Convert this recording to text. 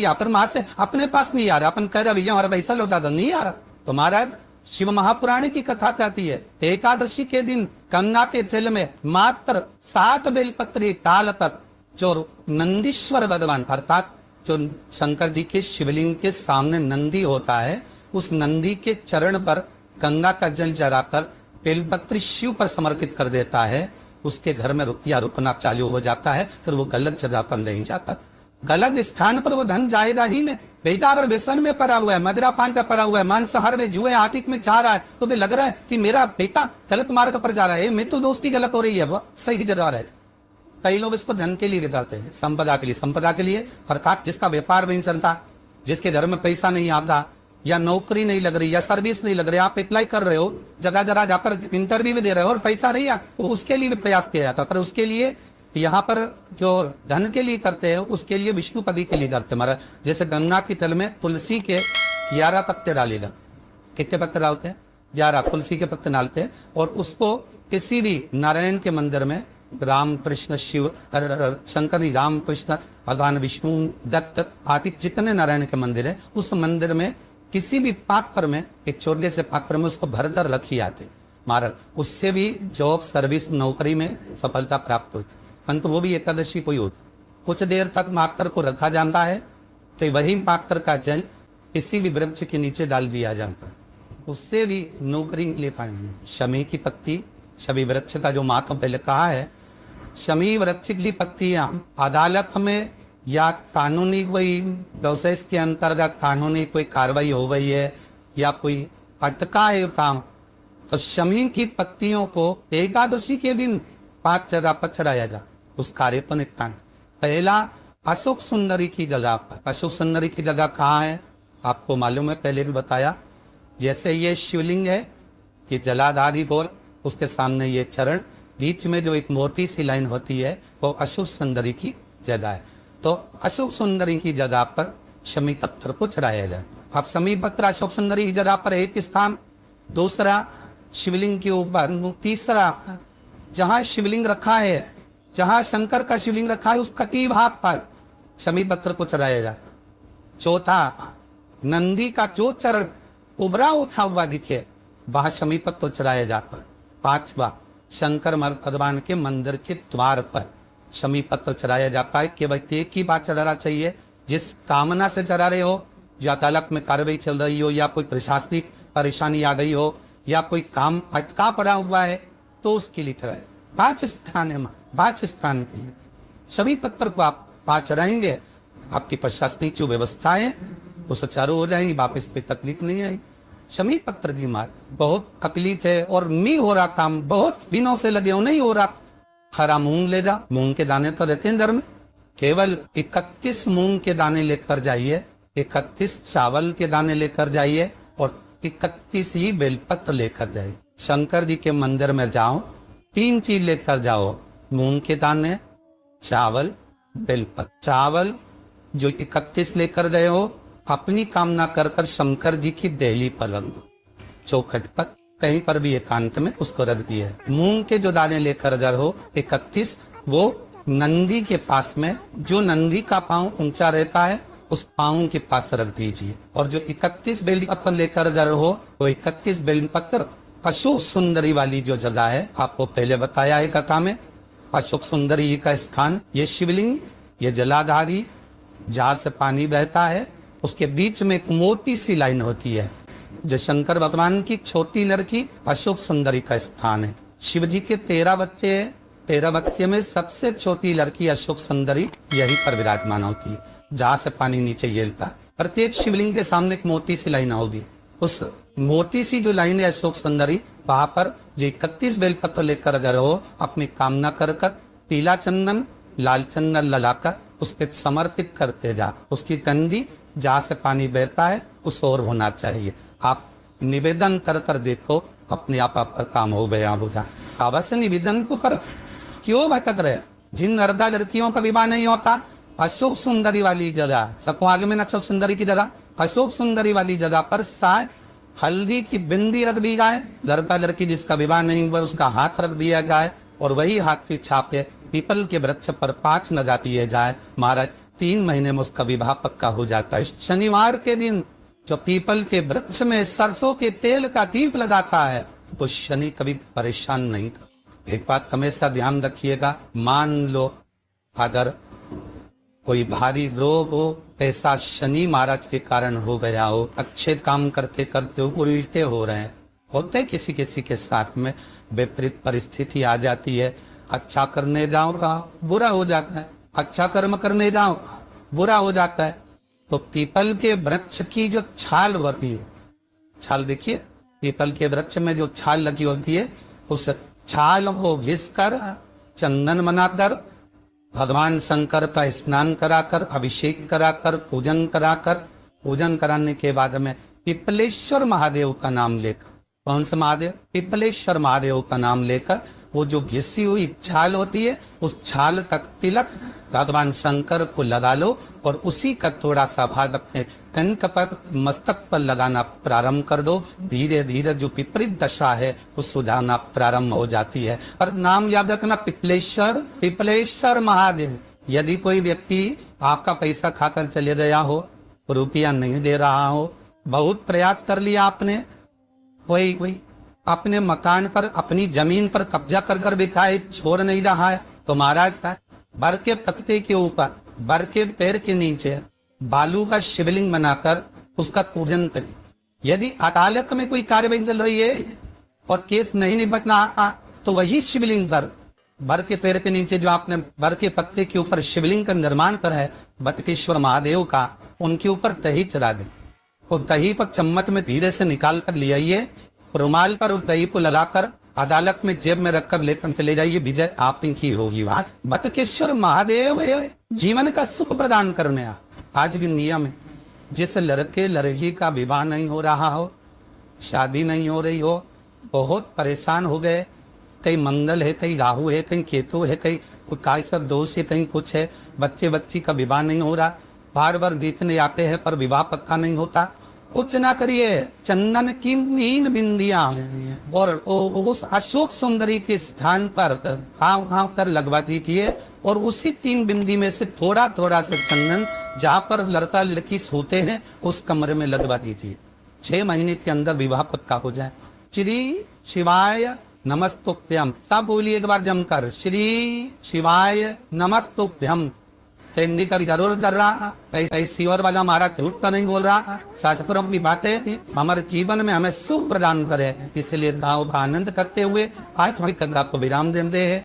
या फिर माँ से अपने पास नहीं आ रहा, अपन कह रहे भैया हमारा पैसा लौटा दो, नहीं आ रहा। तो महाराज शिव महापुराण की कथा कहती है एकादशी के दिन गंगा के जल में मात्र 7 बेलपत्री डाल कर जो नंदीश्वर भगवान अर्थात जो शंकर जी के शिवलिंग के सामने नंदी होता है, उस नंदी के चरण पर गंगा का जल जलाकर बेलपत्री शिव पर समर्पित कर देता है, उसके घर में रुपया रुकना चालू हो जाता है। फिर वो गलत जगह पर नहीं जाता, गलत स्थान पर वो धन जाएगा ही नहीं। बेटा अगर व्यसन में पड़ा हुआ है, मदिरा पान का पड़ा हुआ है, मांसाहार में, जुए आतिक में जा रहा है, तो भी लग रहा है कि मेरा बेटा गलत मार्ग पर जा रहा है, मेरी तो दोस्ती गलत हो रही है, वो सही जगह रहे। कई लोग इसको धन के लिए बिताते हैं, संपदा के लिए। संपदा के लिए अर्थात जिसका व्यापार नहीं चलता, जिसके घर में पैसा नहीं आता, या नौकरी नहीं लग रही, या सर्विस नहीं लग रही, आप अप्लाई कर रहे हो, जगह जगह जाकर इंटरव्यू भी दे रहे हो और पैसा नहीं आ, तो उसके लिए भी प्रयास किया जाता। पर उसके लिए यहाँ पर जो धन के लिए करते हैं, उसके लिए विष्णुपति के लिए करते महाराज। जैसे गंगा की तल में तुलसी के 11 पत्ते डालेगा, कितने पत्ते डालते हैं? 11 तुलसी के पत्ते डालते हैं, और उसको किसी भी नारायण के मंदिर में राम कृष्ण शिव शंकर राम कृष्ण भगवान विष्णु दत्त आदि जितने नारायण के मंदिर है, उस मंदिर में किसी भी पात्र में, एक छोटे से पात्र में उसको भरकर रखी जाती महाराज। उससे भी जॉब सर्विस नौकरी में सफलता प्राप्त होती। परंतु वो भी एकादशी को ही होती, कुछ देर तक पात्र को रखा जाता है, तो वही पात्र का जल किसी भी वृक्ष के नीचे डाल दिया जाता है, उससे भी नौकरी ले पाएंगे। शमी की पत्ती, शमी वृक्ष का जो महत्व पहले कहा है, शमी वृक्ष की पत्तियां अदालत में या कानूनी कोई प्रोसेस के अंतर्गत कानूनी कोई कार्रवाई हो गई है या कोई अटका है काम, तो शमी की पत्तियों को एकादशी के दिन 5 जगह पर चढ़ाया जा, उस कार्य पर निपटान। पहला अशोक सुंदरी की जगह पर। अशोक सुंदरी की जगह कहाँ है आपको मालूम है, पहले भी बताया। जैसे ये शिवलिंग है कि जलाधारी बोल, उसके सामने ये चरण, बीच में जो एक मोटी सी लाइन होती है वो अशोक सुंदरी की जगह है। तो अशोक सुंदरी की जगह पर शमी पत्थर को चढ़ाया जाए। अब शमी पत्थर अशोक सुंदरी की जगह पर एक स्थान, दूसरा शिवलिंग के ऊपर, तीसरा जहाँ शिवलिंग रखा है, जहाँ शंकर का शिवलिंग रखा है उस कटी भाग पर शमी पत्थर को चढ़ाया जाए। चौथा नंदी का जो चरण उभरा उठा हुआ दिखे वहां शमी पत्थर चढ़ाया जाता है। पांचवा शंकर भगवान के मंदिर के द्वार पर शमी पत्थर चढ़ाया जाता है। केवल एक ही बात चढ़ाना चाहिए, जिस कामना से चढ़ा रहे हो, या अदालत में कार्रवाई चल रही हो, या कोई प्रशासनिक परेशानी आ गई हो, या कोई काम अटका पड़ा हुआ है, तो उसके लिए चढ़ाए। 5 स्थान है, 5 स्थान के लिए शमी पत्थर को आप 5 चढ़ाएंगे, आपकी प्रशासनिक जो व्यवस्था है वो सुचारू हो जाएंगी, वापस पे तकलीफ नहीं आएगी। शमी पत्थर की मार बहुत तकलीफ है और नहीं हो रहा काम, बहुत दिनों से लगे हो, नहीं हो रहा। हरा मूंग ले जा, मूंग के दाने तो रहते हैं घर में, केवल 31 मूंग के दाने लेकर जाइए, 31 चावल के दाने लेकर जाइए और 31 ही बेलपत्र लेकर जाइए। शंकर जी के मंदिर में जाओ, 3 चीज लेकर जाओ, मूंग के दाने, चावल, बेलपत्र। चावल जो 31 लेकर गए हो, अपनी कामना कर कर शंकर जी की देहली पर रख दो, चौखट पर, कहीं पर भी एकांत में उसको रख दिया है। मूंग के जो दाने लेकर गए हो 31, वो नंदी के पास में, जो नंदी का पांव ऊंचा रहता है उस पांव के पास रख दीजिए। और जो 31 बेलपत्र लेकर गए हो, वो 31 बेलपत्र अशोक सुंदरी वाली जो जगह है, आपको पहले बताया है कथा में, अशोक सुंदरी का स्थान, ये शिवलिंग, ये जलाधारी, जहां से पानी बहता है, उसके बीच में एक मोटी सी लाइन होती है, जो शंकर भगवान की छोटी लड़की अशोक सुंदरी का स्थान है। शिव जी के 13 बच्चे हैं, 13 बच्चे में सबसे छोटी लड़की अशोक सुंदरी यहीं पर विराजमान होती है, जहां से पानी नीचे गिरता है। प्रत्येक शिवलिंग के सामने एक मोटी सी लाइन होगी, उस मोटी सी जो लाइन है अशोक सुंदरी, वहां पर जो 31 बेलपत्र लेकर गए हो, अपनी कामना कर कर पीला चंदन, लाल चंदन लगाकर उस पर समर्पित करते जा। उसकी गंदी जहाँ से पानी बहता है उस ओर होना चाहिए। आप निवेदन कर कर देखो, अपने आप आपका काम हो गया होगा। अवश्य निवेदन को कर, क्यों भटक रहे? जिन नर्दा लड़कियों का विवाह नहीं होता, अशोक सुंदरी वाली जगह, सबको आगे में अशोक सुंदरी की जगह, अशोक सुंदरी वाली जगह पर शायद हल्दी की बिंदी रख दी जाए, लड़का लड़की जिसका विवाह नहीं हुआ उसका हाथ रख दिया जाए, और वही हाथ की छापे पीपल के वृक्ष पर 5 लगा दिए जाए। महाराज 3 महीने में उसका विवाह पक्का हो जाता है। शनिवार के दिन जो पीपल के वृक्ष में सरसों के तेल का दीप लगाता है वो शनि कभी परेशान नहीं करता। एक बात हमेशा ध्यान रखिएगा, मान लो अगर कोई भारी रोग हो, ऐसा शनि महाराज के कारण हो गया हो, अच्छे काम करते करते उल्टे हो रहे हैं, होते हैं किसी किसी के साथ में विपरीत परिस्थिति आ जाती है। अच्छा करने जाओ बुरा हो जाता है, अच्छा कर्म करने जाओ बुरा हो जाता है। तो पीपल के वृक्ष की जो छाल होती है, छाल देखिए पीपल के वृक्ष में जो छाल लगी होती है, उस छाल को घिस कर चंदन बनाकर भगवान शंकर का स्नान कराकर अभिषेक कराकर पूजन कराने के बाद में पिपलेश्वर महादेव का नाम लेकर, कौन सा महादेव? पिपलेश्वर महादेव का नाम लेकर वो जो घिसी हुई छाल होती है उस छाल तक तिलक भगवान शंकर को लगा लो और उसी का थोड़ा सा भाग अपने कंठ पर मस्तक पर लगाना प्रारंभ कर दो। धीरे धीरे जो विपरीत दशा है वो सुझाना प्रारंभ हो जाती है। और नाम याद रखना पिपलेश्वर महादेव। यदि कोई व्यक्ति आपका पैसा खाकर चले गया हो, रुपया नहीं दे रहा हो, बहुत प्रयास कर लिया आपने, कोई अपने मकान पर अपनी जमीन पर कब्जा कर बिठाए छोड़ नहीं रहा है, तो महाराज का बर के तख्ते के ऊपर बर के पैर के नीचे बालू का शिवलिंग बनाकर उसका पूजन करें। यदि अदालत में कोई कार्यवाही चल रही है और केस नहीं निपटना तो वही शिवलिंग पर बर के पैर के नीचे जो आपने बर के पत्ते के ऊपर शिवलिंग का निर्माण करा है बटकेश्वर महादेव का, उनके ऊपर दही चढ़ा दें और दही पर चम्मच में धीरे से निकाल कर ले आइए, रुमाल पर उस दही को लगाकर अदालत में जेब में रखकर लेकर चले जाइए, विजय आप की होगी। वहां बटकेश्वर महादेव जीवन का सुख प्रदान करने आज भी नियम है। जिस लड़के लड़की का विवाह नहीं हो रहा हो, शादी नहीं हो रही हो, बहुत परेशान हो गए, कहीं मंगल है, कहीं राहु है, कहीं केतु है, कहीं काय सब दोष है, कहीं कुछ है, बच्ची का विवाह नहीं हो रहा, बार बार देखने आते हैं पर विवाह पक्का नहीं होता, कुछ ना करिए, चंदन की 3 बिंदियां और उस अशोक सुंदरी के स्थान पर घाव कर लगवा दीजिए और उसी 3 बिंदी में से थोड़ा थोड़ा सा चंदन जहाँ पर लड़का लड़की सोते हैं उस कमरे में लगवा दीजिए। 6 महीने के अंदर विवाह पक्का हो जाए। श्री शिवाय नमस्तुभ्यम, सब बोलिए एक बार जमकर, श्री शिवाय नमस्तुभ्यम। हिंदी का जरूर कर रहा, ऐसी और वाला हमारा झूठ का नहीं बोल रहा, शास्त्रों की बातें हमारे जीवन में हमें सुख प्रदान करे, इसलिए आनंद करते हुए आज थोड़ी कदर आपको विराम देते हैं।